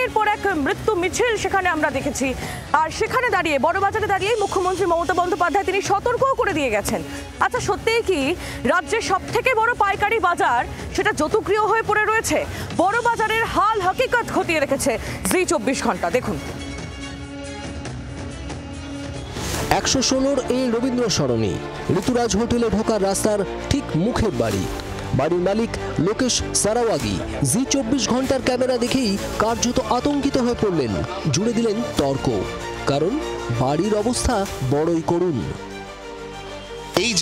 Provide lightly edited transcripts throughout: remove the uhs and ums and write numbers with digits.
একের পর এক মৃত্যু মিছিল সেখানে আমরা দেখেছি। আর সেখানে দাঁড়িয়ে বড়বাজারে দাঁড়িয়ে মুখ্যমন্ত্রী মমতা বন্দ্যোপাধ্যায় তিনি সতর্কও করে দিয়ে গেছেন। আচ্ছা, সত্যিই কি রাজ্যের সব থেকে বড় পাইকারি বাজার সেটা যতুগৃহ হয়ে পড়ে রয়েছে? বড়বাজারের হাল হাকিকত খতিয়ে রেখেছে জি 24 ঘন্টা। দেখুন, 116 এই রবীন্দ্র সরণি ঋতুরাজ হোটেলে ঢোকার রাস্তার ঠিক মুখের বাড়ি। বাড়ির মালিক লোকেশ সারাওয়াগি জি 24 ঘন্টার ক্যামেরা দেখেই কার্যত আতঙ্কিত হয়ে পড়লেন। জুড়ে দিলেন তর্ক, কারণ বাড়ির অবস্থা বড়ই করুণ। এই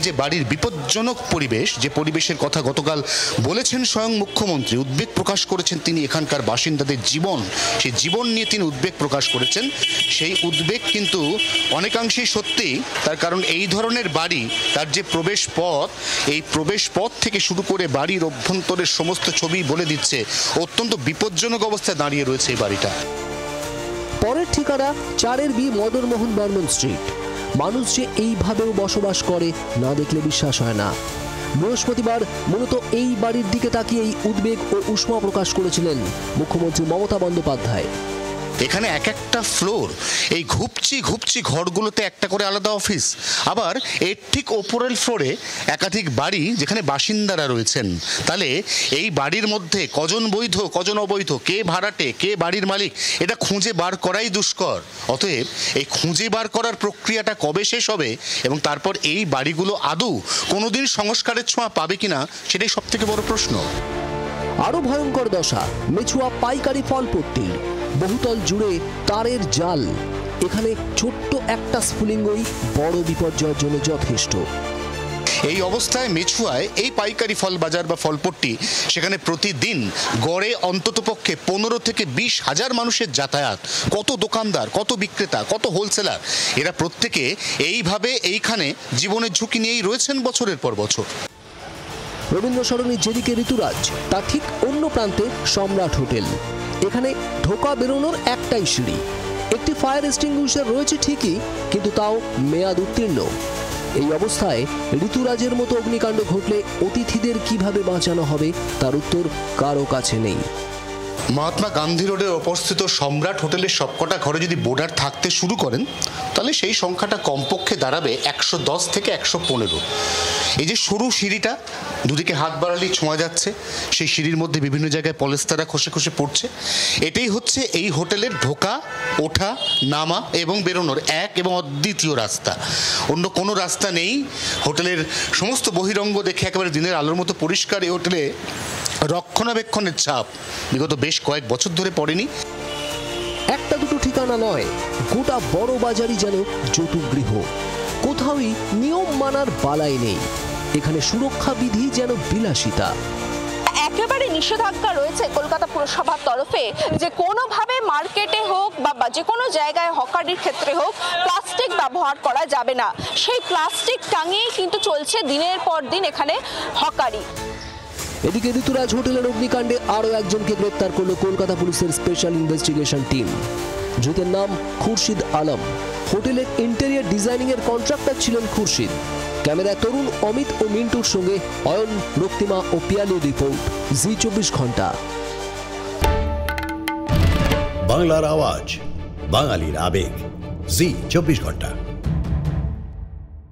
যে বাড়ির বিপজ্জনক পরিবেশ, যে পরিবেশের কথা গতকাল বলেছেন স্বয়ং মুখ্যমন্ত্রী, উদ্বেগ প্রকাশ করেছেন তিনি এখানকার বাসিন্দাদের জীবন, সেই জীবন নিয়ে তিনি উদ্বেগ প্রকাশ করেছেন। সেই উদ্বেগ কিন্তু অনেকাংশেই সত্যি, তার কারণ এই ধরনের বাড়ি, তার যে প্রবেশ পথ, এই প্রবেশ পথ থেকে শুরু করে বাড়ির অভ্যন্তরের সমস্ত ছবি বলে দিচ্ছে অত্যন্ত বিপজ্জনক অবস্থায় দাঁড়িয়ে রয়েছে এই বাড়িটা। পরের ঠিকানা 4B মদনমোহন বর্মন স্ট্রিট। মানুষ যে এইভাবেও বসবাস করে না দেখলে বিশ্বাস হয় না। বৃহস্পতিবার মূলত এই বাড়ির দিকে তাকিয়েই উদ্বেগ ও উষ্মা প্রকাশ করেছিলেন মুখ্যমন্ত্রী মমতা বন্দ্যোপাধ্যায়। এখানে এক একটা ফ্লোর, এই ঘুপচি ঘরগুলোতে একটা করে আলাদা অফিস, আবার এর ঠিক ওপরের ফ্লোরে একাধিক বাড়ি যেখানে বাসিন্দারা রয়েছেন। তাহলে এই বাড়ির মধ্যে কজন বৈধ কজন অবৈধ, কে ভাড়াটে কে বাড়ির মালিক, এটা খুঁজে বার করাই দুষ্কর। অতএব এই খুঁজে বার করার প্রক্রিয়াটা কবে শেষ হবে এবং তারপর এই বাড়িগুলো আদৌ কোনোদিন সংস্কারের ছোঁয়া পাবে কিনা, সেটাই সব থেকে বড় প্রশ্ন। আরো ভয়ঙ্কর দশা মেছুয়া পাইকারি ফলপট্টির। বহুতল জুড়ে তারের জাল। এখানে ছোট্ট একটা স্ফুলিঙ্গই বড় বিপর্যয়ের জন্য যথেষ্ট। এই অবস্থায় মেছুয়ায় এই পাইকারি ফল বাজার বা ফলপট্টি, সেখানে প্রতিদিন গড়ে অন্ততপক্ষে 15 থেকে 20 হাজার মানুষের যাতায়াত। কত দোকানদার, কত বিক্রেতা, কত হোলসেলার, এরা প্রত্যেকে এইভাবে এইখানে জীবনের ঝুঁকি নিয়েই রয়েছেন বছরের পর বছর। রবীন্দ্র সরণির যেদিকে ঋতুরাজ, তার ঠিক অন্য প্রান্তে সম্রাট হোটেল। এখানে ঢোকা বেরোনোর একটাই সিঁড়ি। একটি ফায়ার এক্সটিংগুইশার রয়েছে ঠিকই, কিন্তু তাও মেয়াদ উত্তীর্ণ। এই অবস্থায় ঋতুরাজের মতো অগ্নিকাণ্ড ঘটলে অতিথিদের কিভাবে বাঁচানো হবে তার উত্তর কারো কাছে নেই। মহাত্মা গান্ধী রোডে অবস্থিত সম্রাট হোটেলের সবকটা ঘরে যদি বোর্ডার থাকতে শুরু করেন, তাহলে সেই সংখ্যাটা কমপক্ষে দাঁড়াবে 110 থেকে 115। এই যে সরু সিঁড়িটা, দুদিকে হাত বাড়ালেই ছোঁয়া যাচ্ছে, সেই সিঁড়ির মধ্যে বিভিন্ন জায়গায় পলেস্তারা খসে খসে পড়ছে। এটাই হচ্ছে এই হোটেলের ঢোকা, ওঠা, নামা এবং বেরোনোর এক এবং অদ্বিতীয় রাস্তা। অন্য কোনো রাস্তা নেই। হোটেলের সমস্ত বহিরঙ্গ দেখে একেবারে দিনের আলোর মতো পরিষ্কার। এই হোটেলে রক্ষণাবেক্ষণের ছাপ বিগত বেশ কয়েক বছর ধরে পড়েনি। একটা দুটো ঠিকানা নয়, গোটা বড় বাজারই যেন যতুগৃহ। কোথাওই নিয়ম মানার বালাই নেই। এখানে সুরক্ষা বিধি যেন বিলাসিতা। একেবারে নিষেধাজ্ঞা রয়েছে কলকাতা পুরসভার তরফে যে কোনোভাবে মার্কেটে হোক বা যে কোনো জায়গায় হকারির ক্ষেত্রে হোক প্লাস্টিক ব্যবহার করা যাবে না। সেই প্লাস্টিক টাঙিয়েই কিন্তু চলছে দিনের পর দিন এখানে হকারি। এদিকে ঋতুরাজ হোটেলের অগ্নিকাণ্ডে আরও একজনকে গ্রেপ্তার করল কলকাতা পুলিশের স্পেশাল ইনভেস্টিগেশন টিম। ধৃতের নাম খুরশিদ আলম। হোটেলের ইন্টেরিয়র ডিজাইনিং এর কন্ট্রাক্টর ছিলেন খুরশিদ। ক্যামেরায় তরুণ, অমিত ও মিন্টুর সঙ্গে অয়ন, রক্তিমা ও পিয়ালির রিপোর্ট, জি 24 ঘন্টা। বাংলার আওয়াজ, বাঙালির আবেগ, জি 24 ঘন্টা।